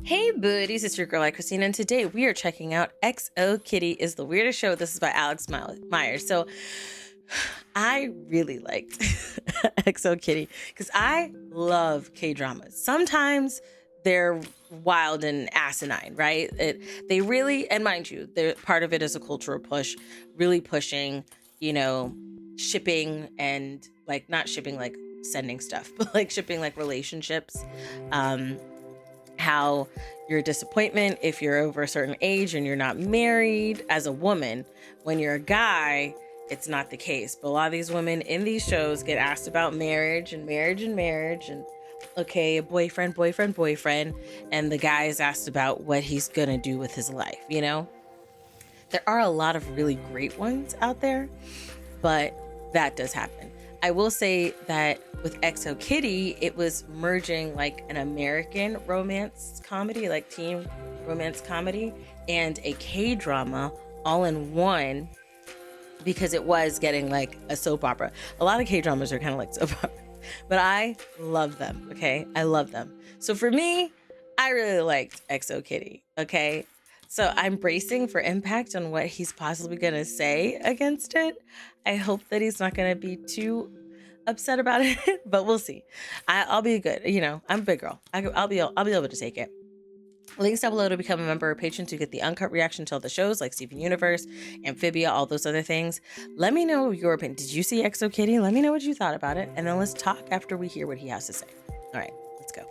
Hey buddies, it's your girl AyChristene, and today we are checking out XO Kitty is the Weirdest Show. This is by Alex Meyers. So I really liked XO Kitty because I love K-dramas. Sometimes they're wild and asinine, right? They really, and mind you, part of it is a cultural push, really pushing, shipping and like not shipping like sending stuff, but like shipping like relationships. How your disappointment if you're over a certain age and you're not married as a woman. When you're a guy, it's not the case. But a lot of these women in these shows get asked about marriage and okay, a boyfriend, and the guy is asked about what he's gonna do with his life, There are a lot of really great ones out there, but that does happen. I will say that with XO Kitty, it was merging like an American romance comedy, like teen romance comedy, and a K-drama all in one, because it was getting like a soap opera. A lot of K-dramas are kind of like soap opera, but I love them, okay? I love them. So for me, I really liked XO Kitty, okay? So I'm bracing for impact on what he's possibly going to say against it. I hope that he's not going to be too upset about it, but we'll see. I'll be good. I'm a big girl. I'll be able to take it. Links down below to become a member or patron to get the uncut reaction to all the shows like Steven Universe, Amphibia, all those other things. Let me know your opinion. Did you see XO Kitty? Let me know what you thought about it, and then let's talk after we hear what he has to say. All right, let's go.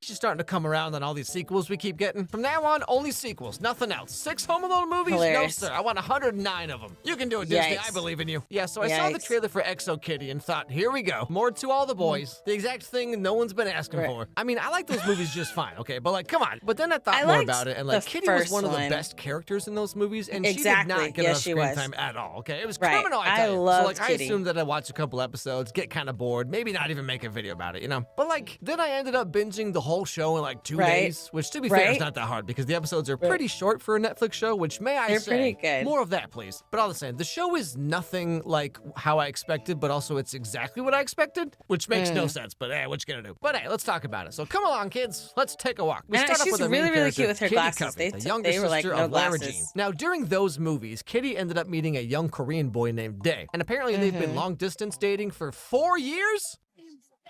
She's starting to come around on all these sequels we keep getting. From now on, only sequels, nothing else. 6 Home Alone movies? Hilarious. No, sir. I want 109 of them. You can do it, Disney. Yikes. I believe in you. Yeah, so I saw the trailer for XO Kitty and thought, here we go. More to all the boys. The exact thing no one's been asking for. I mean, I like those movies just fine, okay? But, come on. But then I thought more about it, and, Kitty was one of the best characters in those movies, and she did not get enough screen time at all, okay? It was criminal, I tell you. So, I assumed that I'd watch a couple episodes, get kind of bored, maybe not even make a video about it, But, then I ended up binging the whole show in, 2 days, which to be fair is not that hard because the episodes are pretty short for a Netflix show, which they're say, pretty good. More of that, please. But all the same, the show is nothing like how I expected, but also it's exactly what I expected, which makes no sense, but hey, what you gonna do? But hey, let's talk about it. So come along, kids, let's take a walk. We start off with the main really cute with her Kitty glasses. Cuppy, the younger sister of Lara Jean. Now, during those movies, Kitty ended up meeting a young Korean boy named Dae, and apparently they've been long-distance dating for 4 years?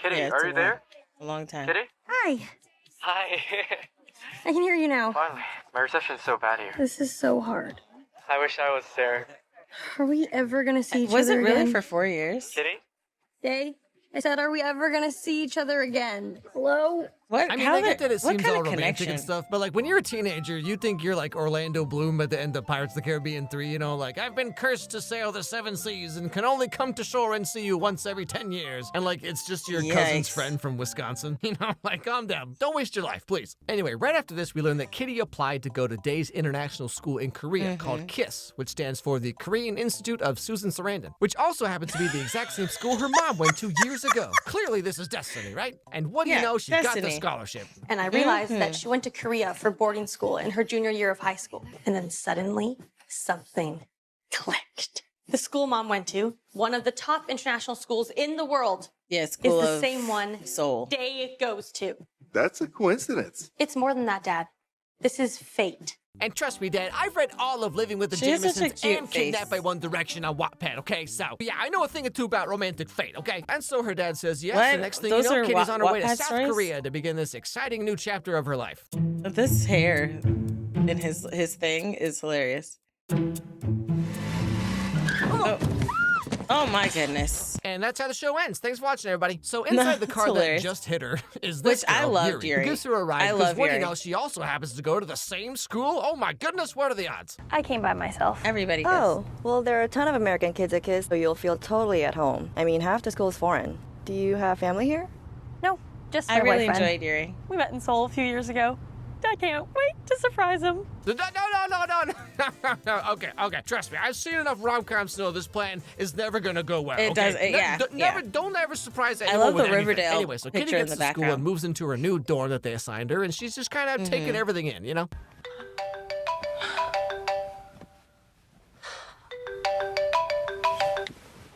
Kitty, are you there? A long time. Kitty? Hi. Hi. I can hear you now. Finally. My reception's so bad here. This is so hard. I wish I was there. Are we ever gonna see each Was other it really again? for 4 years? Kitty? Day? I said, are we ever gonna see each other again? Hello? What? I mean, I get that it seems kind all of romantic connection? and stuff, but when you're a teenager, you think you're like Orlando Bloom at the end of Pirates of the Caribbean 3, I've been cursed to sail the 7 seas and can only come to shore and see you once every 10 years. And it's just your cousin's friend from Wisconsin, calm down. Don't waste your life, please. Anyway, right after this, we learned that Kitty applied to go to Dae's international school in Korea called KISS, which stands for the Korean Institute of Susan Sarandon, which also happens to be the exact same school her mom went to years ago. Clearly, this is destiny, right? And what do you know? She got the scholarship. And I realized that she went to Korea for boarding school in her junior year of high school. And then suddenly, something clicked. The school mom went to, one of the top international schools in the world, is the same one Seoul. Dae goes to. That's a coincidence. It's more than that, Dad. This is fate. And trust me, Dad, I've read all of Living with the She has such a Jamesons cute and Kidnapped by One Direction on Wattpad, okay? So, yeah, I know a thing or two about romantic fate, okay? And so her dad says, yes, What? the next thing Those you know, are Kitty's on her way to Wattpad South stories? Korea to begin this exciting new chapter of her life. This hair in his thing is hilarious. Oh my goodness. And that's how the show ends. Thanks for watching, everybody. So inside the car that just hit her is this Which I girl, loved, Yuri, who gives her a ride. I love what do Yuri. you know, she also happens to go to the same school. Oh my goodness, what are the odds? I came by myself. Everybody goes. Oh, well, there are a ton of American kids at KISS, so you'll feel totally at home. I mean, half the school's foreign. Do you have family here? No, just I my really boyfriend. enjoyed Yuri. We met in Seoul a few years ago. I can't wait to surprise him. No. Okay. Trust me, I've seen enough rom-coms to know this plan is never gonna go well. It does, yeah. Don't ever surprise I anyone love with the anything. Riverdale Anyway, so Kitty picture in gets the to school background. and moves into her new dorm that they assigned her, and she's just kind of taking everything in,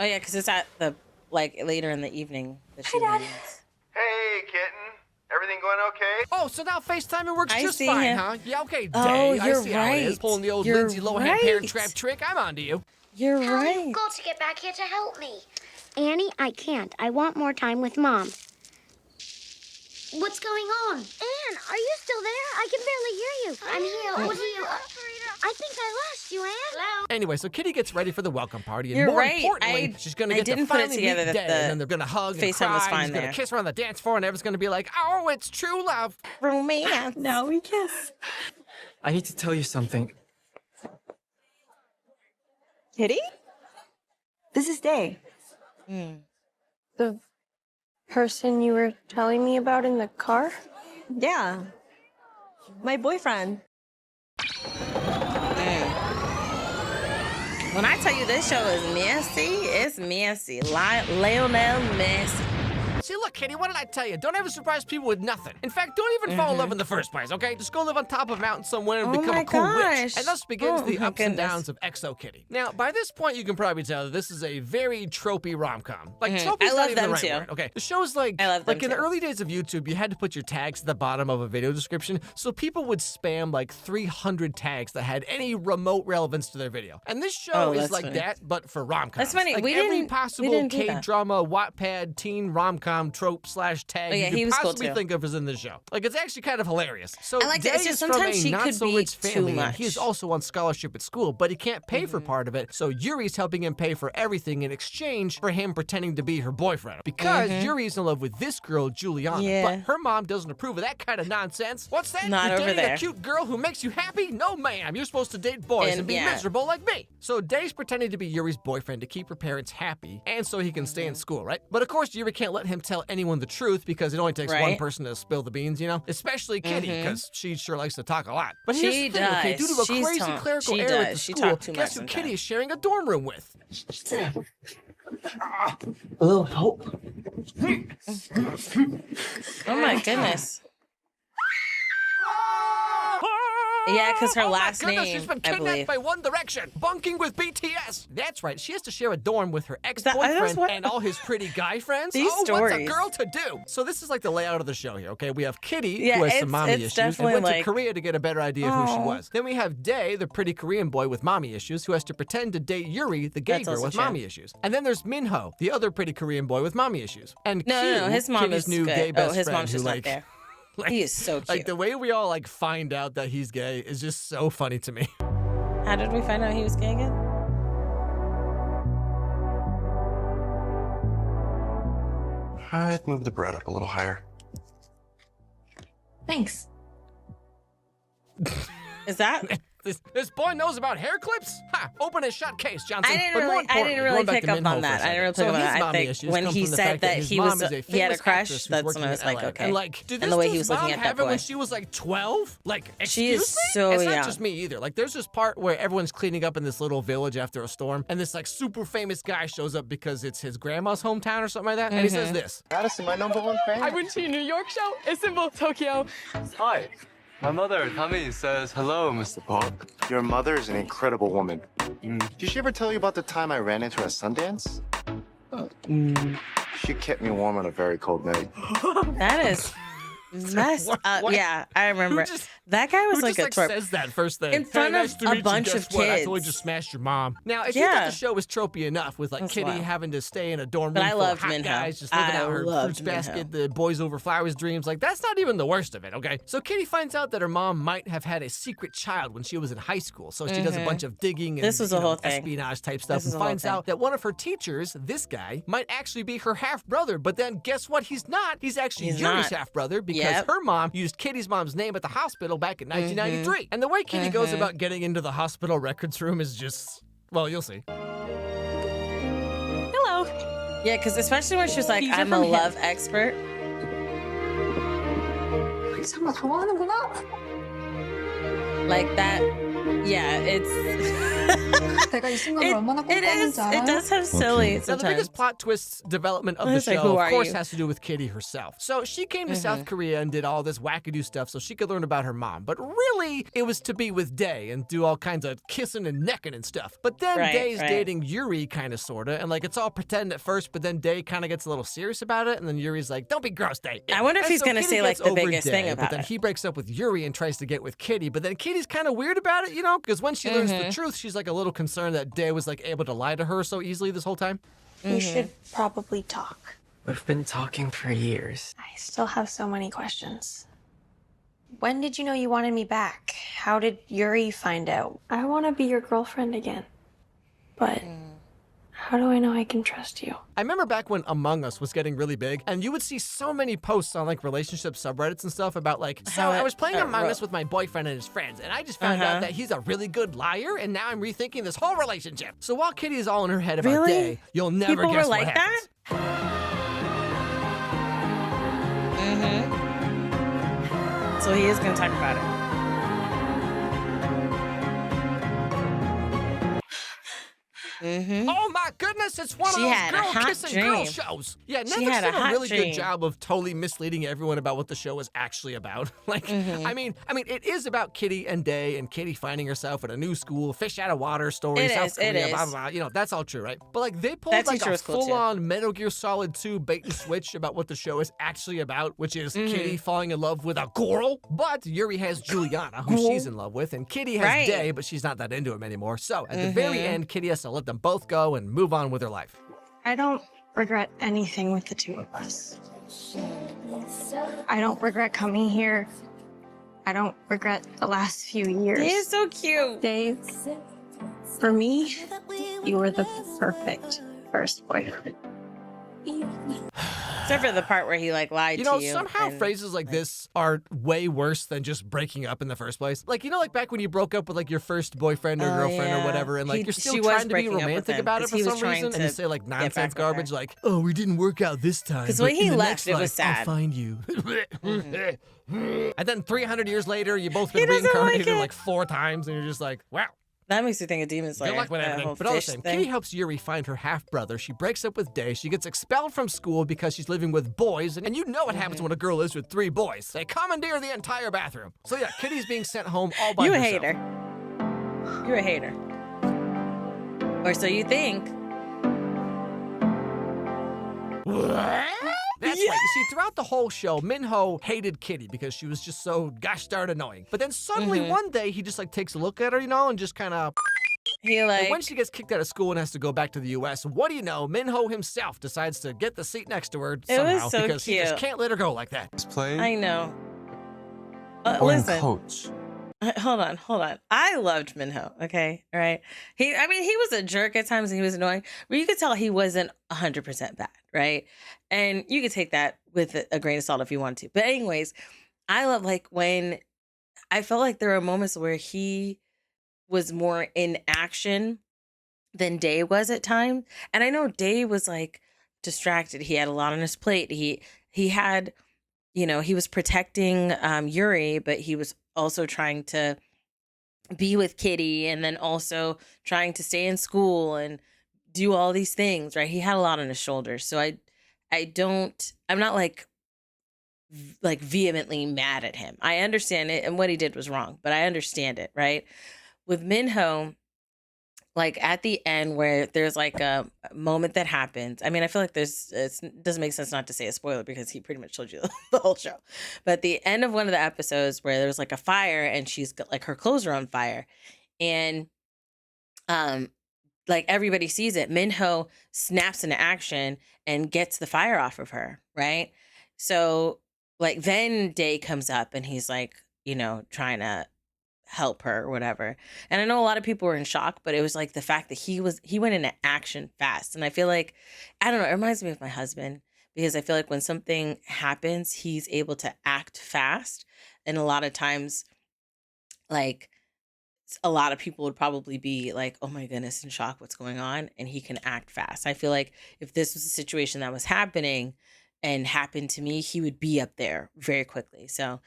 Oh yeah, because it's at the later in the evening. That she Hi, Dad. leaves. Hey, kitten. Everything going everyone okay? Oh, so now FaceTiming works I just see fine, him. huh? Yeah, okay, Oh, Day. I you're see how it is. right. Pulling the old You're Lindsay Lohan Parent right. Trap trick. I'm on to you. You're Hal, right. you've got to get back here to help me. Annie, I can't. I want more time with Mom. What's going on? Anne, are you still there? I can barely hear you. I'm here. What are you? I think I lost you, Anne. Hello? Anyway, so Kitty gets ready for the welcome party, and You're more right. importantly, she's gonna get to didn't put it finally together meet that Day, the and then they're gonna hug and FaceTime cry, was and fine he's gonna there. kiss her on the dance floor, and everyone's gonna be like, "Oh, it's true love." Romance. Now we kiss. I need to tell you something. Kitty? This is Day. The person you were telling me about in the car? Yeah. My boyfriend. When I tell you this show is messy, it's messy. Lionel Messi. See, look, Kitty, what did I tell you? Don't ever surprise people with nothing. In fact, don't even fall in love in the first place, okay? Just go live on top of a mountain somewhere and Oh become my a cool witch. gosh. And thus begins Oh the my ups and goodness. downs of XO Kitty. Now, by this point, you can probably tell that this is a very tropey rom-com. Like, tropey's I not love even them the right too. word. Okay, the show's like, I love them in the too. early days of YouTube, you had to put your tags at the bottom of a video description, so people would spam like 300 tags that had any remote relevance to their video. And this show Oh, is that's like funny. that, but for rom-coms. That's funny. Like We every didn't- we possible didn't do that. K-drama, Wattpad, teen rom-com trope / tag Oh, yeah, you he could was cool possibly too. think of is in this show. Like, it's actually kind of hilarious. So I like that. Day It's just is from sometimes a she could be not-so-rich too family, and much. he is also on scholarship at school, but he can't pay for part of it, so Yuri's helping him pay for everything in exchange for him pretending to be her boyfriend. Because Yuri's in love with this girl, Juliana, Yeah. but her mom doesn't approve of that kind of nonsense. What's that? Not You're over dating there. a cute girl who makes you happy? No, ma'am. You're supposed to date boys and be yeah. miserable like me. So Day's pretending to be Yuri's boyfriend to keep her parents happy, and so he can stay in school, right? But of course, Yuri can't let him tell anyone the truth because it only takes one Right. person to spill the beans, you know? Especially Kitty, because she sure likes to talk a lot. But here's She the thing, okay? Due does. to a She's crazy talk- clerical she error at the does. She school, talk too guess much who Kitty sometimes. is sharing a dorm room with? A little help? Oh my goodness. Yeah, 'cause her Oh my last goodness, name, she's been I kidnapped believe. by One Direction, bunking with BTS. That's right, she has to share a dorm with her that ex-boyfriend what- and all his pretty guy friends. These What's a stories. girl to do? So this is like the layout of the show here, okay? We have Kitty, Yeah, who has some it's- mommy it's issues, and definitely went to like- Korea to get a better idea of who she Aw. was. Then we have Day, the pretty Korean boy with mommy issues, who has to pretend to date Yuri, the gay That's girl also with true. mommy issues. And then there's Minho, the other pretty Korean boy with mommy issues. And No, Q, no, his mom Kitty's is new good. gay best his friend, mom's who just like, not there. like- He is so cute. Like the way we all like find out that he's gay is just so funny to me. How did we find out he was gay again? I'd move the bread up a little higher. Thanks. Is that? This boy knows about hair clips? Ha! Open his shut case, Johnson. I didn't But more really importantly, going back pick to up Minho on for a that. I didn't really second. pick up on So that. his I mommy think issues when come he from the said fact that his he mom was- is a he had a famous crush, actress who's that's working when I was in like, LA. okay. And like, did this And the way he dude's was looking mom at that have it when boy. she was like 12? Like, She excuse is me? so It's young. not just me either. Like, there's this part where everyone's cleaning up in this little village after a storm, and this like super famous guy shows up because it's his grandma's hometown or something like that, and he says this. Madison, my #1 fan. I went to your New York show, Istanbul, Tokyo. Hi. My mother, Tommy, says hello, Mr. Park. Your mother is an incredible woman. Did she ever tell you about the time I ran into her at Sundance? She kept me warm on a very cold night. That is messed What- up. what? Yeah, I remember. Who just- That guy was Who like just a like twerp. says that first thing In front hey, of nice to a meet you. bunch Guess of what? I kids. totally just smashed your mom. Now, if you Yeah. thought the show was tropey enough with like That's Kitty wild. having to stay in a dorm But room I full loved of hot Minho. guys just living I out her loved fruits basket, Minho. the boys over flowers dreams, like that's not even the worst of it, okay? So Kitty finds out that her mom might have had a secret child when she was in high school. So she does a bunch of digging and This was you a know, whole thing. espionage type stuff This was and a whole finds thing. out that one of her teachers, this guy, might actually be her half brother. But then guess what? He's not. He's actually He's Yuri's not. half brother because Yep. her mom used Kitty's mom's name at the hospital back in 1993. And the way Kitty goes about getting into the hospital records room is just, well, you'll see. Hello. Yeah, because especially when she was like, These are I'm a from him. love expert. Like that Yeah, 내가 이 순간을 얼마나 it is. 꿈꿨는지 알아요? It does have silly Now, the sometimes. biggest plot twist development of I the was like, show, who of are course, you? has to do with Kitty herself. So she came to South Korea and did all this wackadoo stuff so she could learn about her mom. But really, it was to be with Dae and do all kinds of kissing and necking and stuff. But then Dae's dating Yuri, kind of, sort of. And, like, it's all pretend at first, but then Dae kind of gets a little serious about it. And then Yuri's like, don't be gross, Dae. I wonder if he's going to say, like, the biggest thing Dae, about but then it. he breaks up with Yuri and tries to get with Kitty. But then Kitty's kind of weird about it, you know? Because when she learns the truth, she's, like, a little concerned that Dae was, like, able to lie to her so easily this whole time. You should probably talk. We've been talking for years. I still have so many questions. When did you know you wanted me back? How did Yuri find out? I want to be your girlfriend again. But how do I know I can trust you? I remember back when Among Us was getting really big, and you would see so many posts on, like, relationship subreddits and stuff about, like, so I was playing Among Us with my boyfriend and his friends, and I just found out that he's a really good liar, and now I'm rethinking this whole relationship. So while Kitty is all in her head about Dae, you'll never People guess were what like happens. So he is going to talk about it. Oh my goodness, it's one She of had a those girl hot kissing girl dream. shows. Yeah, She Netflix had a did a hot really dream. good job of totally misleading everyone about what the show is actually about. Like, I mean, it is about Kitty and Dae and Kitty finding herself at a new school, fish out of water story, It South is, Korea, it blah, is. blah, blah. You know, that's all true, right? But like, they pulled That like teacher a was cool, too. full-on Metal Gear Solid 2 bait and switch about what the show is actually about, which is Kitty falling in love with a girl. But Yuri has Juliana, who she's in love with, and Kitty has Right. Dae, but she's not that into him anymore. So at the very end, Kitty has to let them both go and move on with her life. I don't regret anything with the two of us. I don't regret coming here. I don't regret the last few years. He is so cute. Dave, for me, you were the perfect first boyfriend. Except for the part where he, like, lied You know, to you. somehow and- phrases like this are way worse than just breaking up in the first place. Like, you know, like back when you broke up with like your first boyfriend or girlfriend or yeah. whatever, and like He- you're still she was trying to be breaking up with romantic him, about it 'cause for he was some trying reason, and you to say like get back nonsense with her. garbage like, oh, we didn't work out this time. 'Cause but when he in the left, next it was life, I'll sad. find you. And then 300 years later, you both been He doesn't like reincarnated it. like 4 times, and you're just like, wow. That makes me think of Demon Slayer. Good luck with that everything. whole But all the fish same, thing. Kitty helps Yuri find her half-brother. She breaks up with Dae. She gets expelled from school because she's living with boys. And you know what happens when a girl lives with 3 boys. They commandeer the entire bathroom. So yeah, Kitty's being sent home all by You a herself. hater. You're a hater. Or so you think. That's right. You see, throughout the whole show, Minho hated Kitty because she was just so gosh darn annoying. But then suddenly one day, he just like takes a look at her, you know, and just kind of... He And like. when she gets kicked out of school and has to go back to the U.S., what do you know? Minho himself decides to get the seat next to her somehow so because he just cute. can't let her go like that. He's playing I know. or Listen. coach. Hold on. I loved Minho, okay? All right. He was a jerk at times and he was annoying, but you could tell he wasn't 100% bad, right? And you could take that with a grain of salt if you want to. But anyways, I love like when I felt like there were moments where he was more in action than Dae was at times. And I know Dae was like distracted. He had a lot on his plate. He had, you know, he was protecting Yuri, but he was also trying to be with Kitty and then also trying to stay in school and do all these things, right? He had a lot on his shoulders. So I'm not like vehemently mad at him. I understand it and what he did was wrong, but I understand it, right? With Minho, like at the end where there's like a moment that happens. I mean, I feel like it doesn't make sense not to say a spoiler because he pretty much told you the whole show. But at the end of one of the episodes where there's like a fire and she's got like her clothes are on fire and like everybody sees it, Minho snaps into action and gets the fire off of her, right? So like then Dae comes up and he's like, you know, trying to help her or whatever. And I know a lot of people were in shock, but it was like the fact that he went into action fast. And I feel like, I don't know, it reminds me of my husband because I feel like when something happens, he's able to act fast. And a lot of times, like a lot of people would probably be like, oh my goodness, in shock, what's going on? And he can act fast. I feel like if this was a situation that was happening, and happened to me, he would be up there very quickly. So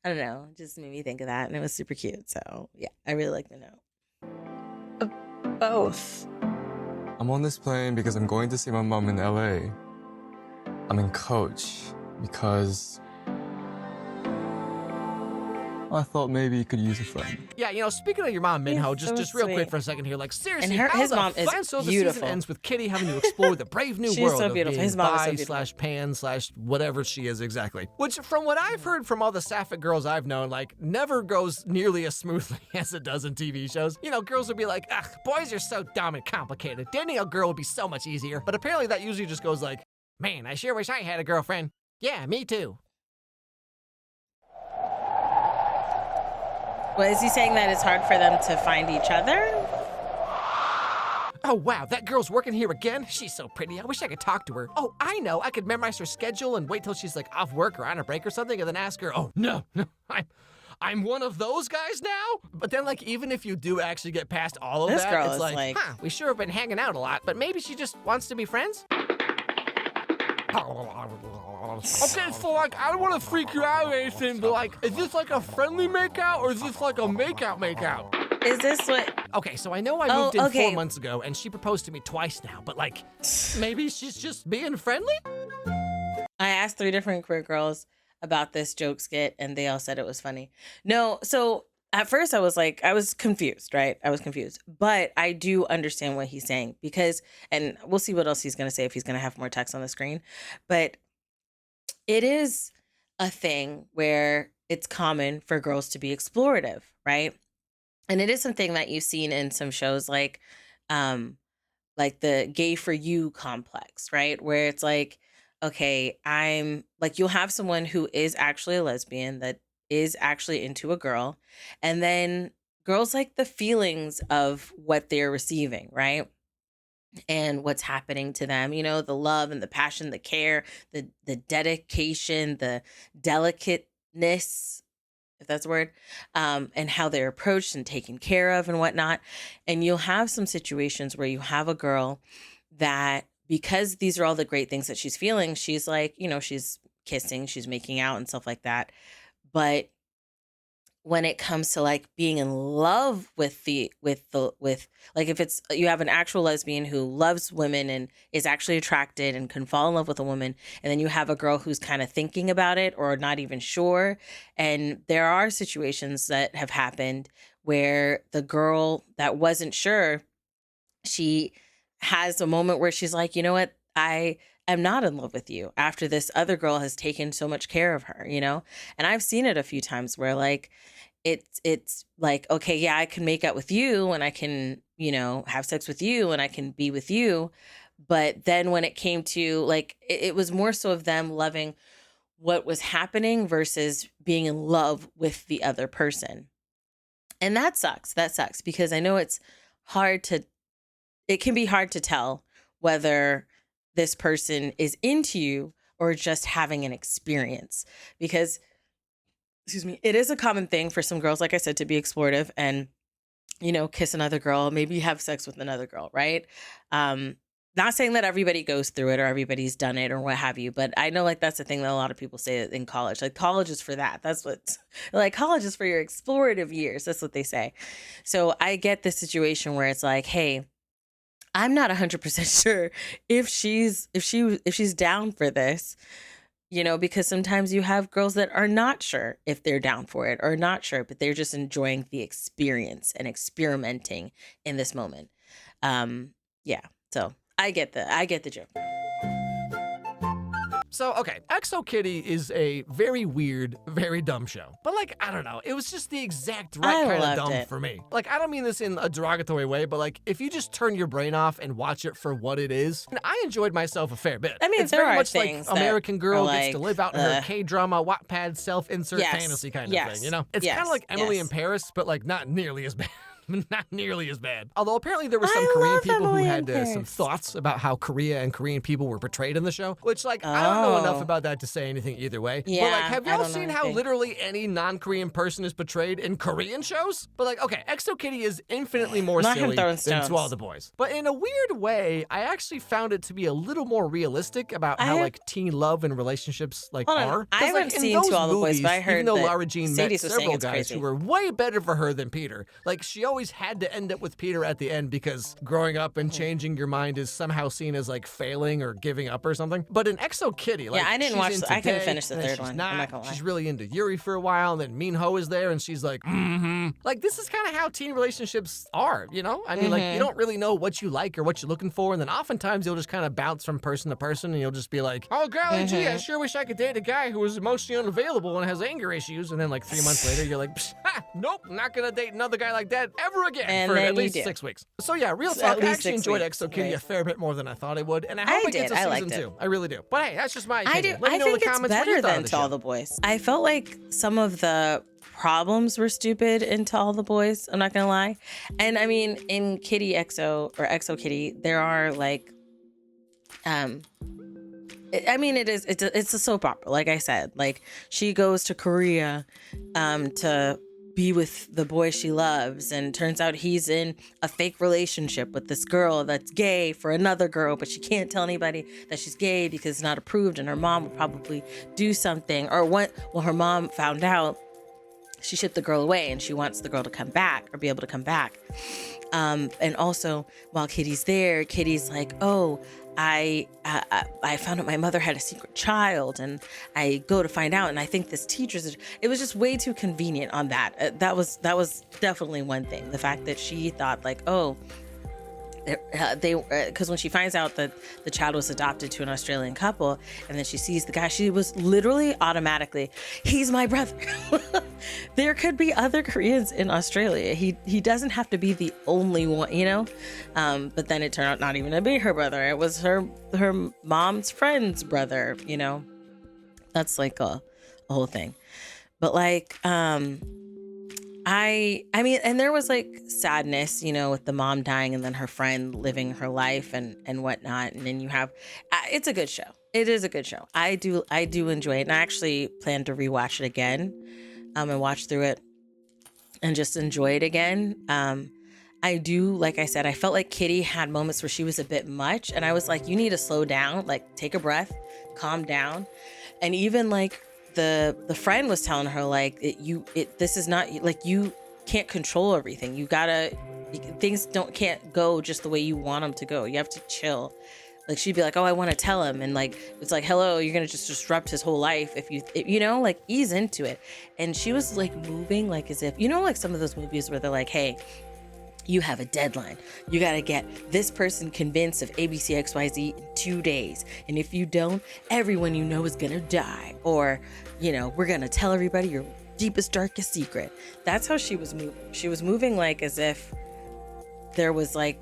I don't know, it just made me think of that, and it was super cute. So yeah, I really like the note. Both. I'm on this plane because I'm going to see my mom in LA. I'm in coach because I thought maybe you could use a friend. Yeah, you know, speaking of your mom, Minho, just real quick for a second here, like seriously, and his mom is so the beautiful. season ends with Kitty having to explore the brave new world so of beautiful. being His mom is so bi beautiful. / pan / whatever she is exactly. Which, from what I've heard from all the sapphic girls I've known, like never goes nearly as smoothly as it does in TV shows. You know, girls would be like, ugh, boys are so dumb and complicated. Dating a girl would be so much easier. But apparently that usually just goes like, man, I sure wish I had a girlfriend. Yeah, me too. Well, is he saying that it's hard for them to find each other? Oh, wow, that girl's working here again? She's so pretty. I wish I could talk to her. Oh, I know. I could memorize her schedule and wait till she's like off work or on a break or something and then ask her, oh, no, I'm one of those guys now? But then, like, even if you do actually get past all of This that, girl it's is like, huh, we sure have been hanging out a lot, but maybe she just wants to be friends? Okay, so like, I don't want to freak you out or anything, but like, is this like a friendly makeout or is this like a makeout? Is this what? Okay, so I know I moved in 4 months ago and she proposed to me twice now, but like, maybe she's just being friendly? I asked 3 different queer girls about this joke skit and they all said it was funny. No, so at first I was confused, right? I was confused, but I do understand what he's saying because, and we'll see what else he's going to say if he's going to have more text on the screen, but it is a thing where it's common for girls to be explorative, right? And it is something that you've seen in some shows like the Gay for You complex, right? Where it's like, okay, I'm like, you'll have someone who is actually a lesbian that is actually into a girl, and then girls like the feelings of what they're receiving, right? And what's happening to them, you know, the love and the passion, the care, the dedication, the delicateness, if that's a word, and how they're approached and taken care of and whatnot. And you'll have some situations where you have a girl that, because these are all the great things that she's feeling, she's like, you know, she's kissing, she's making out and stuff like that. But when it comes to like being in love with like, if it's, you have an actual lesbian who loves women and is actually attracted and can fall in love with a woman, and then you have a girl who's kind of thinking about it or not even sure. And there are situations that have happened where the girl that wasn't sure, she has a moment where she's like, you know what, I am not in love with you after this other girl has taken so much care of her, you know? And I've seen it a few times where like, it's like, okay, yeah, I can make out with you and I can, you know, have sex with you and I can be with you. But then when it came to like, it was more so of them loving what was happening versus being in love with the other person. And that sucks. That sucks because I know it can be hard to tell whether this person is into you or just having an experience, because it is a common thing for some girls, like I said, to be explorative and, you know, kiss another girl, maybe have sex with another girl, right? Not saying that everybody goes through it or everybody's done it or what have you, but I know like that's the thing that a lot of people say in college. Like college is for that. That's what, like college is for your explorative years. That's what they say. So I get this situation where it's like, hey, I'm not 100% sure if she's down for this. You know, because sometimes you have girls that are not sure if they're down for it or not sure, but they're just enjoying the experience and experimenting in this moment. Yeah, so I get the joke. So, okay, XO Kitty is a very weird, very dumb show. But, like, I don't know. It was just the exact right kind of dumb for me. Like, I don't mean this in a derogatory way, but, like, if you just turn your brain off and watch it for what it is, I enjoyed myself a fair bit. I mean, it's there very are much things like American Girl gets to like, live out in her K-drama, Wattpad, self-insert fantasy kind of thing, you know? It's kind of like Emily in Paris, but, like, not nearly as bad. not nearly as bad. Although apparently there were some Korean people who had some thoughts about how Korea and Korean people were portrayed in the show, which, like, I don't know enough about that to say anything either way. Yeah, but, like, have y'all seen how literally any non-Korean person is portrayed in Korean shows? But, like, okay, XO Kitty is infinitely more silly than To All the Boys. But in a weird way, I actually found it to be a little more realistic about how, like, teen love and relationships, like, are. I haven't seen To All the Boys, but I heard even though that Lara Jean met several guys crazy. who were way better for her than Peter, like, she always had to end up with Peter at the end because growing up and changing your mind is somehow seen as, like, failing or giving up or something. But in XO Kitty, like, yeah, I didn't watch. I couldn't finish the third one. I'm not gonna lie. She's really into Yuri for a while, and then Minho is there, and she's like, Like, this is kind of how teen relationships are, you know? I mean, like, you don't really know what you like or what you're looking for, and then oftentimes you'll just kind of bounce from person to person, and you'll just be like, oh, golly gee, I sure wish I could date a guy who was emotionally unavailable and has anger issues, and then, like, 3 months later, you're like, nope, not gonna date another guy like that ever again for at least 6 weeks. So, yeah, real talk, I actually enjoyed XO Kitty a fair bit more than I thought I would, and I hope it gets a season 2. I really do. But hey, that's just my opinion. Let me know in the comments what you thought of the show. To All the Boys. I felt like some of the problems were stupid in To All the Boys. I'm not gonna lie. And I mean, in Kitty XO or XO Kitty, there are like, I mean, it's a soap opera. Like I said, like she goes to Korea, to be with the boy she loves, and turns out he's in a fake relationship with this girl that's gay for another girl, but she can't tell anybody that she's gay because it's not approved, and her mom will probably do something. Or her mom found out, she shipped the girl away, and she wants the girl to come back or be able to come back. And also, while Kitty's there, Kitty's like, oh, I found out my mother had a secret child, and I go to find out, and I think this teacher's. It was just way too convenient on that. That was definitely one thing. The fact that she thought like, oh, because when she finds out that the child was adopted to an Australian couple, and then she sees the guy, she was literally automatically, he's my brother. There could be other Koreans in Australia. He doesn't have to be the only one, you know. But then it turned out not even to be her brother. It was her mom's friend's brother. You know, that's like a whole thing. But like, I mean, and there was like sadness, you know, with the mom dying and then her friend living her life and whatnot. And then you have, it's a good show. It is a good show. I do enjoy it. And I actually plan to rewatch it again, and watch through it and just enjoy it again. I do, like I said, I felt like Kitty had moments where she was a bit much, and I was like, you need to slow down, like take a breath, calm down. And even like, the friend was telling her like this is not like, you can't control everything. You gotta, things can't go just the way you want them to go. You have to chill. Like she'd be like, oh, I want to tell him, and like it's like, hello, you're gonna just disrupt his whole life if you know, like ease into it. And she was like moving like as if, you know, like some of those movies where they're like, hey, you have a deadline. You got to get this person convinced of ABCXYZ in 2 days. And if you don't, everyone you know is going to die. Or, you know, we're going to tell everybody your deepest, darkest secret. That's how she was moving. She was moving like as if there was like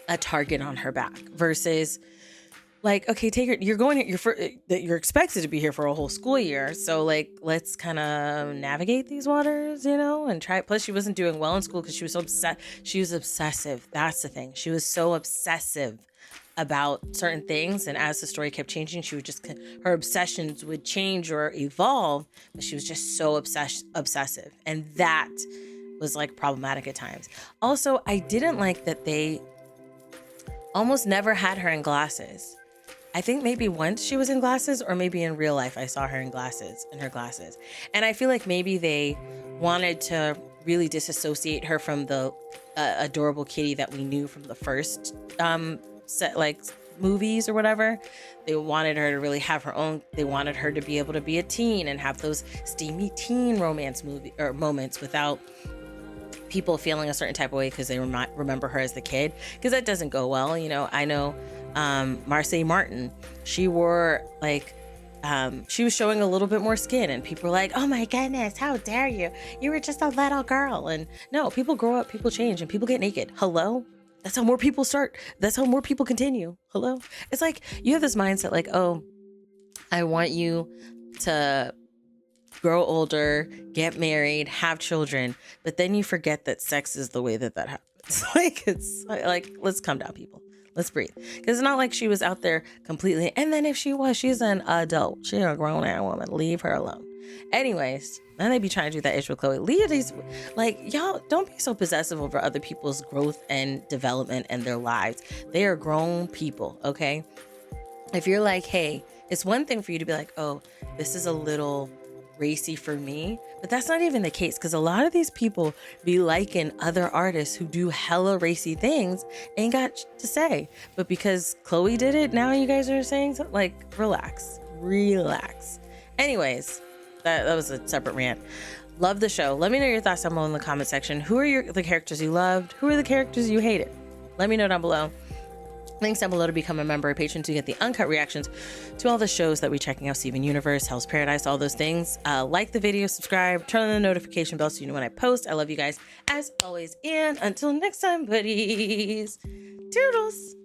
a target on her back versus like, okay, you're expected to be here for a whole school year. So like, let's kind of navigate these waters, you know, and try. Plus she wasn't doing well in school because she was so upset. She was obsessive. That's the thing. She was so obsessive about certain things. And as the story kept changing, her obsessions would change or evolve, but she was just so obsessive. And that was like problematic at times. Also, I didn't like that they almost never had her in glasses. I think maybe once she was in glasses, or maybe in real life I saw her in her glasses. And I feel like maybe they wanted to really disassociate her from the adorable Kitty that we knew from the first set, like movies or whatever. They wanted her to really have her own. They wanted her to be able to be a teen and have those steamy teen romance moments without people feeling a certain type of way because they remember her as the kid, because that doesn't go well. You know, I know Marseille Martin, she wore like she was showing a little bit more skin, and people were like, oh my goodness, how dare you were just a little girl. And no, people grow up, people change, and people get naked. Hello, that's how more people start, that's how more people continue. Hello, it's like you have this mindset like, oh, I want you to grow older, get married, have children, but then you forget that sex is the way that happens. Like, it's like, let's calm down, people. Let's breathe. Because it's not like she was out there completely. And then if she was, she's an adult. She's a grown-ass woman. Leave her alone. Anyways, and they be trying to do that ish with Chloe. Leave these, like, y'all don't be so possessive over other people's growth and development and their lives. They are grown people, okay? If you're like, hey, it's one thing for you to be like, oh, this is a little racy for me, but that's not even the case, because a lot of these people be liking other artists who do hella racy things, ain't got to say, but because Chloe did it, now you guys are saying something. Like, relax. Anyways, that was a separate rant. Love the show. Let me know your thoughts down below in the comment section. Who are the characters you loved? Who are the characters you hated? Let me know down below. Links down below to become a member or patron to get the uncut reactions to all the shows that we're checking out. Steven Universe, Hell's Paradise, all those things. Like the video, subscribe, turn on the notification bell so you know when I post. I love you guys as always. And until next time, buddies. Toodles.